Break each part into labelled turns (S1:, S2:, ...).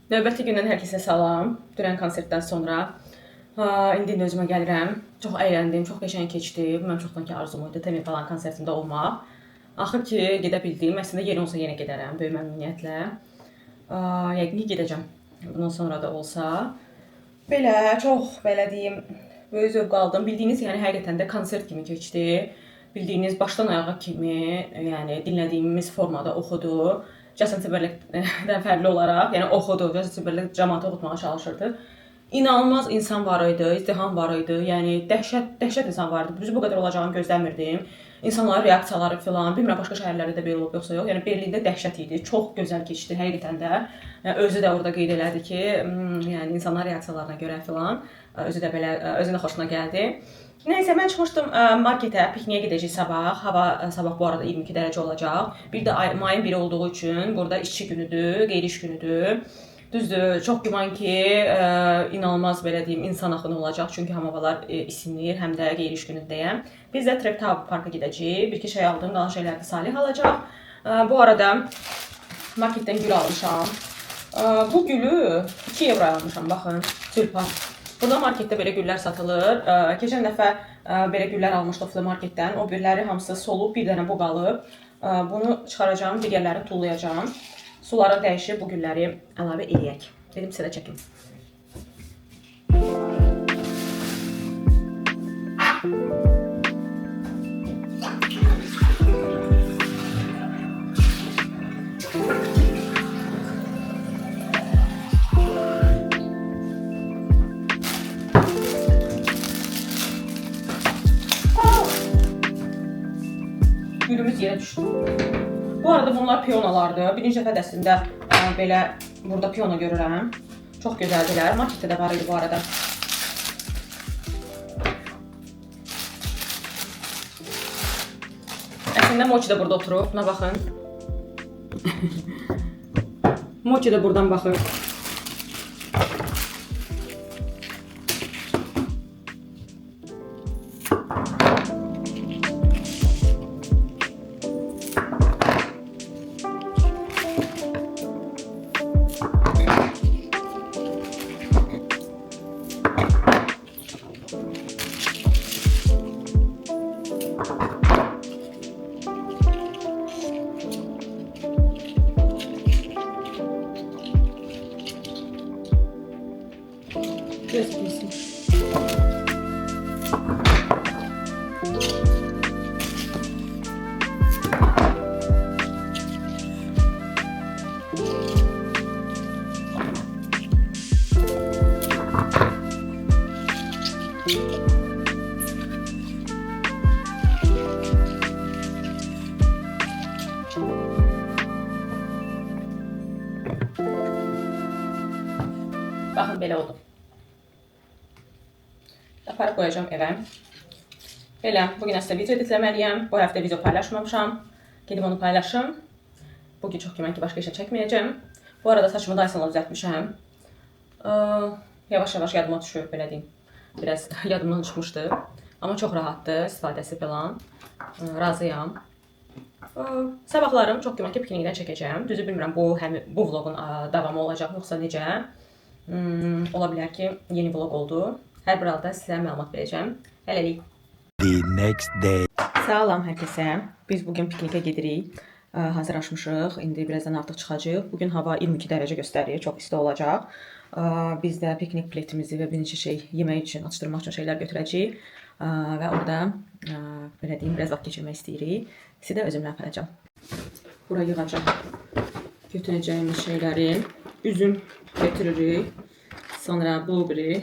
S1: Növbəti gündən hər kəsə salam. Dünən konsertdən sonra indi özümə gəlirəm. Çox əyləndim, çox qəşəng keçdi. Bu mənim çoxdan ki arzum idi, Temi falan konsertində olmaq. Axır ki gedə bildim. Əslində yeri olsa yenə gedərəm, böyük məmnuniyyətlə. Yəqin ki gedəcəm. Bundan sonra da olsa. Belə çox belə deyim, böyük zövq aldım. Bildiyiniz yəni həqiqətən də konsert kimi keçdi. Bildiyiniz başdan ayağa kimi, yəni dinlədiyimiz formada oxudu. Justin Timberlake'dən fərqli olaraq, yəni oxudu, Justin Timberlake cəmaatı oxutmağa çalışırdı. İnanılmaz insan var idi, izdiham var idi, yəni dəhşət insan var idi. Düzü bu qədər olacağını gözləmirdim. İnsanların reaksiyaları filan, bilmirəm başqa şəhərlərdə də belə olub yoxsa yox. Yəni Berlində dəhşət idi, çox gözəl keçdi həqiqətən də. Yəni, özü də orada qeyd elədi ki, yəni insanların reaksiyalarına görə filan, özü də belə özünə xoşuna gəldi. Nəysə, mən çıxmışdım marketə, pikniyə gedəcəyik sabah. Hava sabah bu arada 22 dərəcə olacaq. Bir də mayın 1-i olduğu üçün burada işçi günüdür, qeyri-iş günüdür. Düzdür, çox güman ki, inanılmaz belə deyim, insan axını olacaq. Çünki havalar isinir, həm də qeyri-iş günündəyəm. Biz də Trep Tower parka gedəcəyik. Bir-iki şey aldım, qalan şeylər də Salih alacaq. Bu arada marketdən gül almışam. Bu gülü 2 evro almışam, baxın, tülpan. Burada marketdə belə güllər satılır. Keçən dəfə belə güllər almışdıq marketdən. O gülləri hamısı solub, bir dənə bu qalıb. Bunu çıxaracağım, digərləri tullayacağım. Suları dəyişib bu gülləri əlavə eləyək. Dedim sizə də çəkin. Gülümüz yerə düşdü. Bu arada bunlar piyonalardır. Birinci dəfə əslində belə burada piyona görürəm. Çox gözəldirlər. Marketdə də var idi bu arada. Əslində Mochi də burada oturub. Buna baxın. Mochi də buradan baxır. Göstersin. Baxın belə oldu. Aparıb qoyacağım evə. Belə, bugün əslində video editləməliyəm. Bu həftə video paylaşmamışam. Gedib onu paylaşım. Bugün çox güman ki, başqa işə çəkməyəcəm. Bu arada saçımı Dyson'la düzəltmişəm. Yavaş-yavaş yadıma düşür, belə deyim. Biraz yadımdan çıxmışdı. Amma çox rahatdır, istifadəsi falan. Razıyam. Sabahlarım çox güman ki, piknikdən çəkəcəm. Düzü bilmirəm, bu vlogun davamı olacaq, yoxsa necə. Ola bilər ki, yeni vlog oldu. Hər bir halda sizə məlumat verəcəm. Hələlik.
S2: The next day.
S1: Salam hər kəsə. Biz bugün piknikə gedirik. Hazırlaşmışıq. İndi birazdan artıq çıxacağıq. Bugün hava 22 dərəcə göstərir. Çox isti olacaq. Biz də piknik pletimizi və bir neçə şey yemək üçün, atışdırmaq üçün şeylər götürəcəyik. Və orada belə deyim, biraz vaxt keçirmək istəyirik. Sizi də özümlə aparacağam. Bura yığacaq götürəcəyimiz şeyləri. Üzüm götürürük. Sonra blueberry.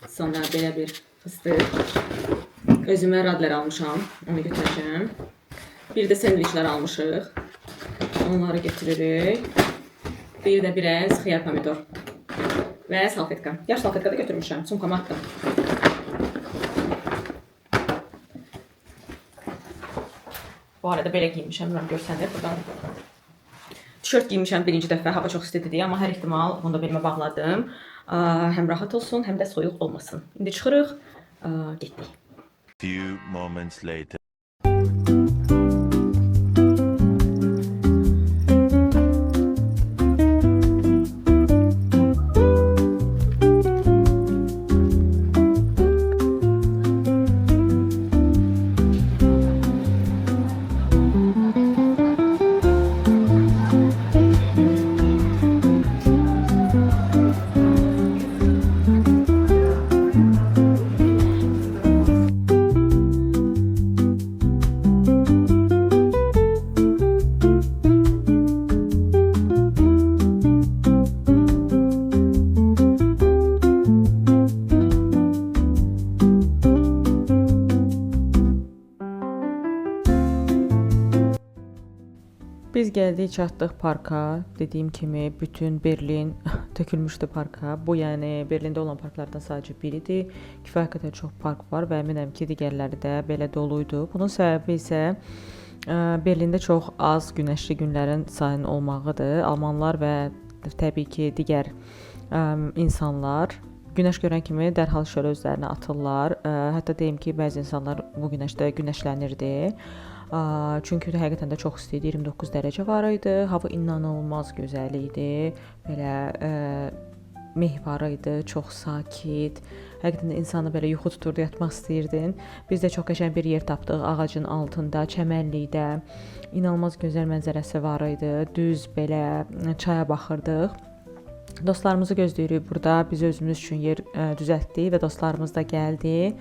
S1: Sonra belə bir fıstıq. Özümə radler almışam. Onu götürəcəm. Bir də sendviçlər almışıq. Onları götürürük. Bir də biraz xiyar pomidor. Və salfetka. Yaş salfetka da götürmüşəm. Sumkama atdım. Bu arada belə giymişəm. Bilməm görsənir buradan. Tişört giymişəm birinci dəfə. Hava çox istidir, amma hər ehtimal onu da belimə bağladım. Həm rahat olsun, həm də soyuq olmasın. İndi çıxırıq, getdik.
S2: Few moments later.
S1: gəldik, çatdıq parka. Dediyim kimi bütün Berlin tökülmüşdü parka. Bu yəni Berlində olan parklardan sadəcə biridir. Kifayət qədər çox park var və əminəm ki, digərləri də belə doluydu. Bunun səbəbi isə Berlində çox az günəşli günlərin sayının olmağıdır. Almanlar və təbii ki, digər insanlar günəş görən kimi dərhal şölə özlərini atırlar. Hətta deyim ki, bəzi insanlar bu günəşdə günəşlənirdi. Çünki həqiqətən də çox isti idi. 29 dərəcə var idi. Hava inanılmaz gözəl idi. Belə meh var idi, çox sakit. Həqiqətən də insanı belə yuxu tuturdu, yatmaq istəyirdin. Biz də çox qəşəng bir yer tapdıq ağacın altında, çəmənlikdə. İnanılmaz gözəl mənzərəsi var idi. Düz belə çaya baxırdıq. Dostlarımızı gözləyirik burada. Biz özümüz üçün yer düzəltdik və dostlarımız da gəldi.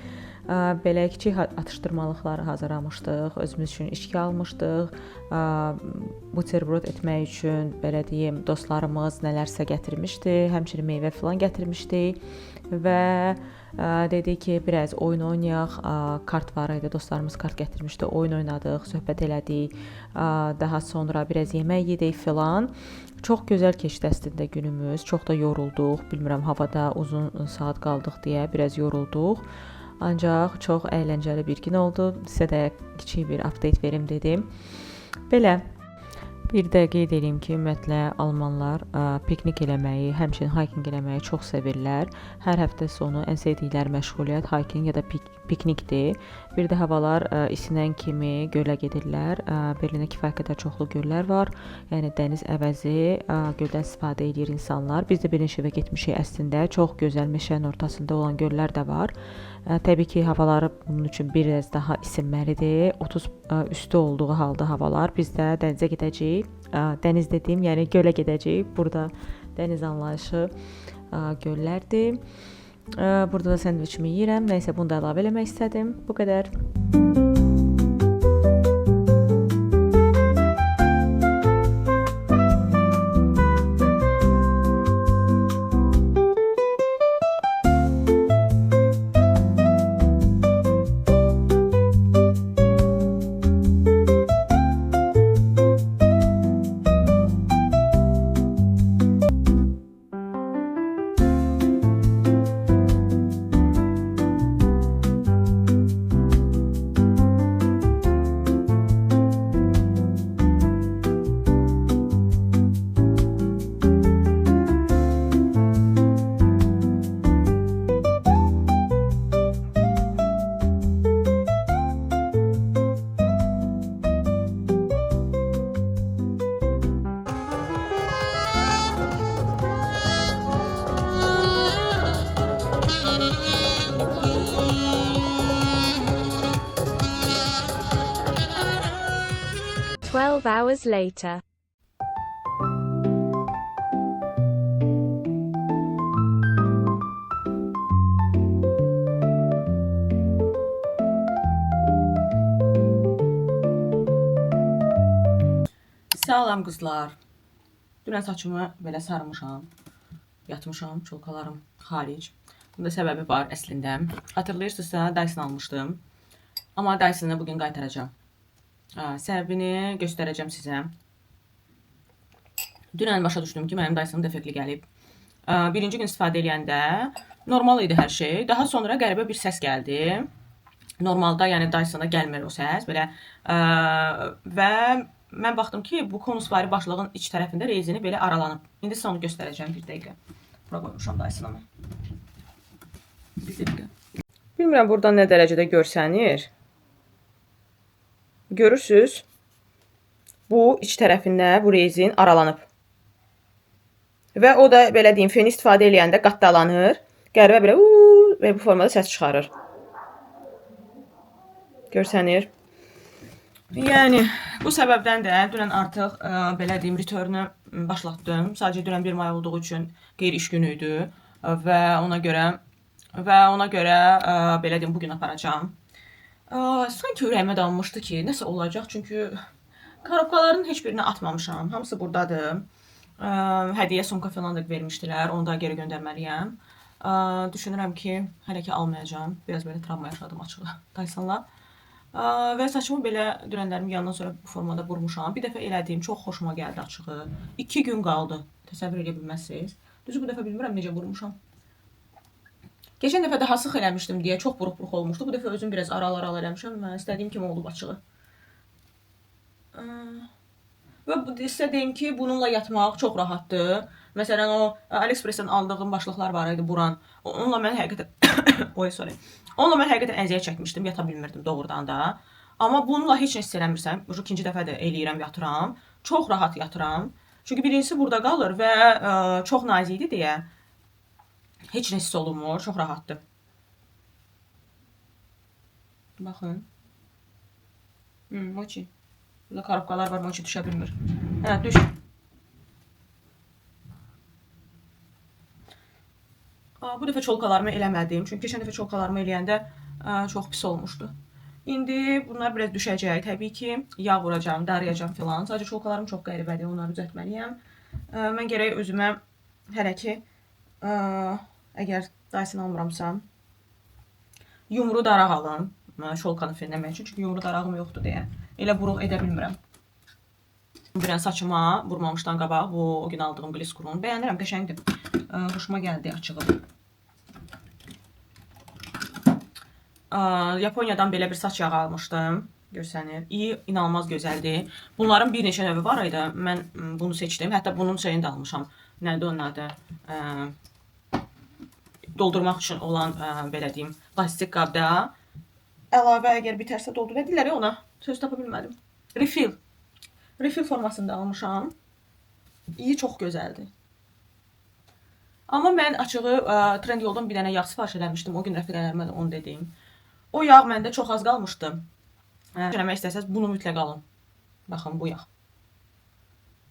S1: Belə kiçik atışdırmalıqları hazırlamışdıq. Özümüz üçün içki almışdıq. Buterbrod etmək üçün belə deyim, dostlarımız nələrsə gətirmişdi. Həmçinin meyvə filan gətirmişdi və dedik ki, biraz oyun oynayaq. Kart var idi. Dostlarımız kart gətirmişdi. Oyun oynadıq, söhbət elədik. Daha sonra biraz yemək yedik filan. Çox gözəl keçdi əslində günümüz. Çox da yorulduq. Bilmirəm, havada uzun saat qaldıq deyə biraz yorulduq. Ancaq çox əyləncəli bir gün oldu. Sizə də kiçik bir update verim dedim. Belə bir də qeyd edeyim ki, ümumiyyətlə almanlar piknik eləməyi, həmçinin hiking eləməyi çox sevirlər. Hər həftə sonu ən sevdikləri məşğuliyyət hiking ya da piknikdir. Bir də havalar isinən kimi gölə gedirlər. Berlində kifayət qədər çoxlu göllər var. Yəni dəniz əvəzi göldən istifadə edir insanlar. Biz də birinci evə getmişik əslində. Çox gözəl meşənin ortasında olan göllər də var. Təbii ki, havaları bunun üçün biraz daha isinməlidir. 30 üstü olduğu halda havalar. Biz də dənizə gedəcəyik. Dəniz dediyim, yəni gölə gedəcəyik. Burada dəniz anlayışı göllərdir. Burada da sendviçimi yeyirəm. Nəysə, bunu da əlavə eləmək istədim. Bu qədər.
S3: 12 hours later.
S1: Salam qızlar. Dünən saçımı belə sarmışam. Yatmışam, çolkalarım xaric. Bunda səbəbi var əslində. Hatırlayırsınızsa Dyson almışdım. Amma Dyson'ı bugün qaytaracağam. Səbəbini göstərəcəm sizə. Dünən başa düşdüm ki, mənim Dyson'ım defektli gəlib. Birinci gün istifadə edəndə normal idi hər şey. Daha sonra qəribə bir səs gəldi. Normalda, yəni Dyson'a gəlmir o səs. Belə və mən baxdım ki, bu konusvari başlığın iç tərəfində rezini belə aralanıb. İndi sizə onu göstərəcəm bir dəqiqə. Bura qoymuşam Dyson'ımı. Bir dəqiqə. Bilmirəm buradan nə dərəcədə görsənir. Görürsüz? Bu iç tərəfində bu rezin aralanıb. Və o da belə deyim, feni istifadə edəndə qatdalanır. Qəribə belə və bu formada səs çıxarır. Görsənir? Yəni, bu səbəbdən də dünən artıq belə deyim, return'ı başlatdım. Sadəcə dünən 1 may olduğu üçün qeyri-iş günü idi və ona görə belə deyim, bugün aparacağam. Sanki ürəyimə dammışdı ki, nəsə olacaq, çünki korobkaların heç birini atmamışam. Hamısı buradadır. Hədiyyə sumka falan da vermişdilər, onu da geri göndərməliyəm. Düşünürəm ki, hələ ki almayacağam. Biraz belə travma yaşadım açığı Dyson'la. Və saçımı belə dünənlərim yandan sonra bu formada vurmuşam. Bir dəfə elədiyim çox xoşuma gəldi açığı. 2 gün qaldı. Təsəvvür edə bilməzsiniz. Düzü bu dəfə bilmirəm necə vurmuşam. Keçən dəfə daha sıx eləmişdim deyə çox buruq-buruq olmuşdu. Bu dəfə özüm biraz aral-aral eləmişəm. Mən istədiyim kimi olub açığı. Və sizə deyim ki, bununla yatmaq çox rahatdır. Məsələn, o AliExpress-dən aldığım başlıqlar var idi buran. Onunla mən həqiqətən Onunla mən həqiqətən əziyyət çəkmişdim, yata bilmirdim doğrudan da. Amma bununla heç nə hiss eləmirsəm. Bu ikinci dəfə də eləyirəm, yatıram. Çox rahat yatıram. Çünki birincisi burada qalır və çox nazikdir deyə heç nə hiss olunmur, çox rahatdır. Baxın. Mochi. Burada karabkalar var, mochi düşə bilmir. Hə, düş. Bu dəfə çolkalarımı eləmədim. Çünki keçən dəfə çolkalarımı eləyəndə çox pis olmuşdu. İndi bunlar biraz düşəcək. Təbii ki, yağ vuracağım, darıyacağım filan. Sadəcə çolkalarım çox qəribədir, onları düzəltməliyəm. Mən gərək özümə hələ ki, əgər daysını almıramsa, yumru daraq alım. Şolkanı frenləmək üçün. Çünki yumru darağım yoxdur deyə. Elə buruq edə bilmirəm. Bir saçıma vurmamışdan qabaq bu o gün aldığım gliskurunu bəyənirəm, qəşəngdir. Xoşuma gəldi açığı. Yaponiyadan belə bir saç yağı almışdım. Görsənir. İyi, inanılmaz gözəldir. Bunların bir neçə növü var idi. Mən bunu seçdim. Hətta bunun şeyini də almışam. Nədir onun adı? Doldurmaq üçün olan, belə deyim, plastik qabda. Əlavə əgər bitərsə doldur edirlər ona. Söz tapa bilmədim. Refill. Refill formasında almışam. İyi, çox gözəldir. Amma mən açığı Trendyoldan bir dənə yağ sifariş eləmişdim. O gün rəfiqələrimə də onu dedim. O yağ məndə çox az qalmışdı. Eləmək istəsəz bunu mütləq alın. Baxın bu yağ.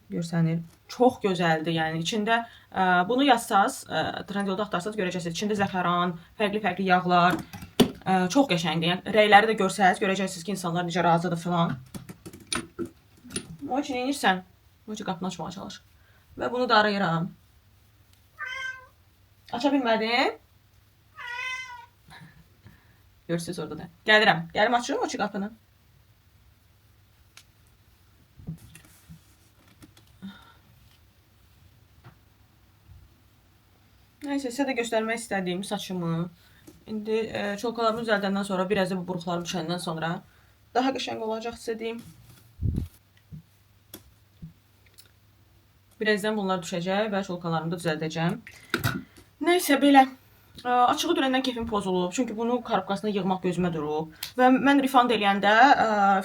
S1: Görsənir. Çox gözəldir. Yəni içində bunu yazsaz, Trendyolda axtarsaz görəcəksiniz. İçində zəfəran, fərqli yağlar. Çox qəşəngdir. Yəni rəyləri də görsəz görəcəksiniz ki, insanlar necə razıdır filan. O üçün inirsən. O üçün qapını açmağa çalış. Və bunu da arayıram. Aça bilmədim. Görürsünüz orada da. Gəlirəm. Gəlim açıram o üçün qapını. Nəysə, sizə də göstərmək istədiyim saçımı. İndi çolkalarımı düzəldəndən sonra, biraz da bu buruqlarım düşəndən sonra daha qəşəng olacaq sizə deyim. Birazdan bunlar düşəcək və çolkalarımı da düzəldəcəm. Nəysə, belə. Açığı dünəndən keyfim pozulub. Çünki bunu karabkasına yığmaq gözümə durub. Və mən refund eləyəndə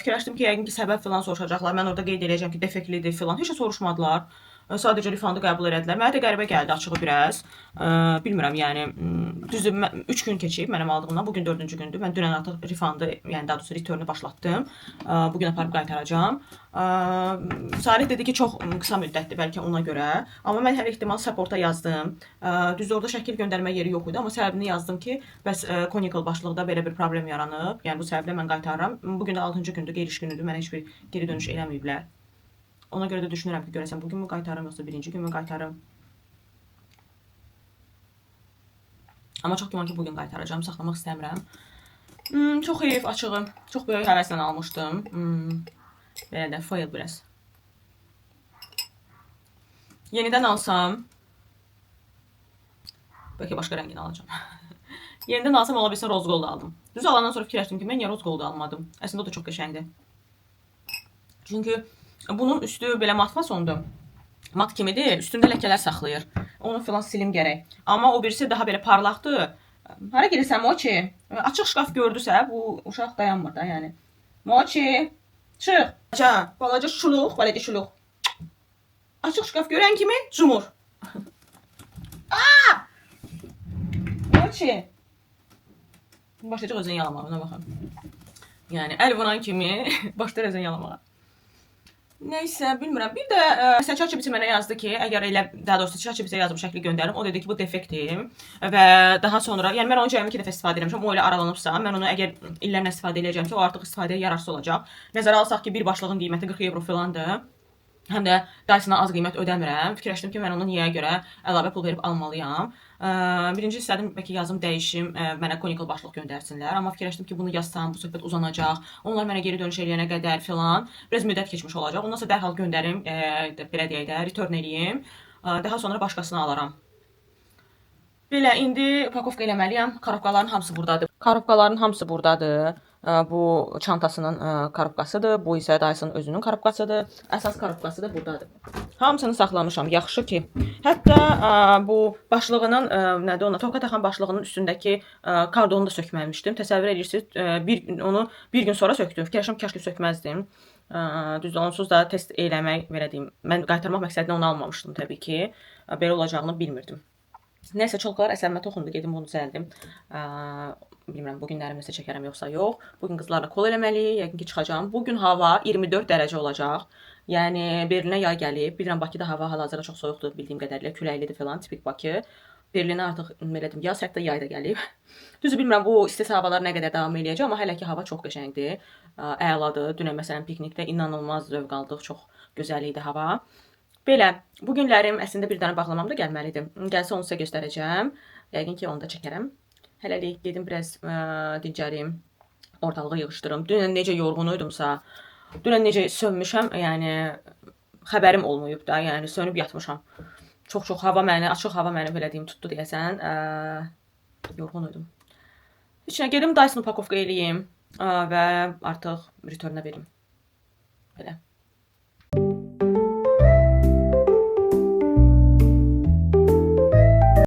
S1: fikirləşdim ki, yəqin ki, səbəb filan soruşacaqlar. Mən orada qeyd eləyəcəm ki, defektlidir filan. Heç nə soruşmadılar. Sadəcə refundu qəbul elədilər. Mənə də qəribə gəldi açığı biraz. Bilmirəm, yəni düzdür 3 gün keçib mənim aldığımdan. Bugün 4-cü gündür. Mən dünən artıq refundu, yəni daha doğrusu returnu başlatdım. Bugün aparıb qaytaracağam. Salih dedi ki, çox qısa müddətdir bəlkə ona görə. Amma mən hər ehtimal supporta yazdım. Düzdür orada şəkil göndərmə yeri yox idi, amma səbəbini yazdım ki, bəs Conical başlıqda belə bir problem yaranıb. Yəni bu səbəblə mən qaytarıram. Bugün də 6-cı gündür, geliş günüdür. Mənə heç bir geri dönüş eləməyiblər. Ona görə də düşünürəm ki, görəsən bugün mü qaytarım, yoxsa birinci gün mü qaytarım. Amma çox güman ki, bugün qaytaracağım, saxlamaq istəmirəm. Çox heyif açığı, çox böyük həvəslə almışdım. Belə də foil biraz. Yenidən alsam, bəlkə başqa rəngini alacağım. Yenidən alsam ola bilsin rose gold aldım. Düz alandan sonra fikirləşdim ki, mən niyə rose gold almadım. Əslində o da çox qəşəngdir. Çünki bunun üstü belə mat fasondur. Mat kimidir, üstündə ləkələr saxlayır. Onu filan silim gərək. Amma o birisi daha belə parlaqdır. Hara girirsən Mochi? Açıq şkaf gördüsə, bu uşaq dayanmır da yəni. Mochi, çıx. Balaca şuluq, balaca şuluq. Açıq şkaf görən kimi cumur. Mochi. Başlayacaq özünü yalamağa, ona baxın. Yəni əl vuran kimi başlayır özünü yalamağa. Nəysə, bilmirəm. Bir də ChatGPT mənə yazdı ki, əgər elə, daha doğrusu ChatGPT-yə yazıb şəkli göndərim, o dedi ki, bu defektdir və daha sonra, yəni mən onu cəmi 2 dəfə istifadə etmişəm, o elə aralanıbsa, mən onu əgər illərlə istifadə edəcəm ki, o artıq istifadəyə yararsız olacaq. Nəzərə alsaq ki, bir başlığın qiyməti 40 euro filandır. həm də Dyson-a az qiymət ödəmirəm. Fikirləşdim ki, mən ona niyə görə əlavə pul verib almalıyam. Birinci istədim bəlkə yazım dəyişim, mənə conical başlıq göndərsinlər. Amma fikirləşdim ki, bunu yazsam bu söhbət uzanacaq. Onlar mənə geri dönüş eləyənə qədər filan biraz müddət keçmiş olacaq. Ondan sonra dərhal göndərim, belə deyək də, return eləyim. Daha sonra başqasını alaram. Belə indi upakovka eləməliyəm. Korobkaların hamısı burdadır. Korobkaların hamısı burdadır. Bu çantasının korobkasıdır. Bu isə Dyson özünün korobkasıdır. Əsas korobkası da burdadır. Hamısını saxlamışam. Yaxşı ki. Hətta bu başlığının nədir ona toka taxan başlığının üstündəki kardonu da sökməmişdim. Təsəvvür edirsiniz, onu bir gün sonra sökdüm. Fikirləşdim kaş ki sökməzdim. Düzdür, onsuz da test eləmək, belə deyim, mən qaytarmaq məqsədlə onu almamışdım təbii ki. Belə olacağını bilmirdim. Nəysə, çolkalar əsəbimə toxundu, gedim bunu düzəldim. Bilmirəm, bu günlərim nəsə çəkərəm yoxsa yox. Bugün qızlarla kol eləməliyik, yəqin ki çıxacağam. Bugün hava 24 dərəcə olacaq. Yəni Berlinə yay gəlib. Bilirəm, Bakıda hava hal-hazırda çox soyuqdur, bildiyim qədərilə küləklidir falan, tipik Bakı. Berlinə artıq belə deyim, yaz hətta yay da gəlib. Düzdür, bilmirəm bu isti havalar nə qədər davam eləyəcək, amma hələ ki hava çox qəşəngdir. Əladır. Dünən məsələn piknikdə inanılmaz zövq aldıq, çox gözəl idi hava. Belə, bu günlərim əslində bir dənə bağlamam da gəlməlidir. Gəlsə onu sizə göstərəcəm. Yəqin ki onu da çəkərəm. Hələlik gedim biraz dincəlim, ortalığı yığışdırım. Dünən necə yorğun idimsə, dünən necə sönmüşəm, yəni xəbərim olmayıb da, yəni sönüb yatmışam. Çox hava məni, açıq hava məni belə deyim tutdu deyəsən. Yorğun idim. Heç nə, gedim Dyson upakovka eləyim və artıq return'a verim. Belə.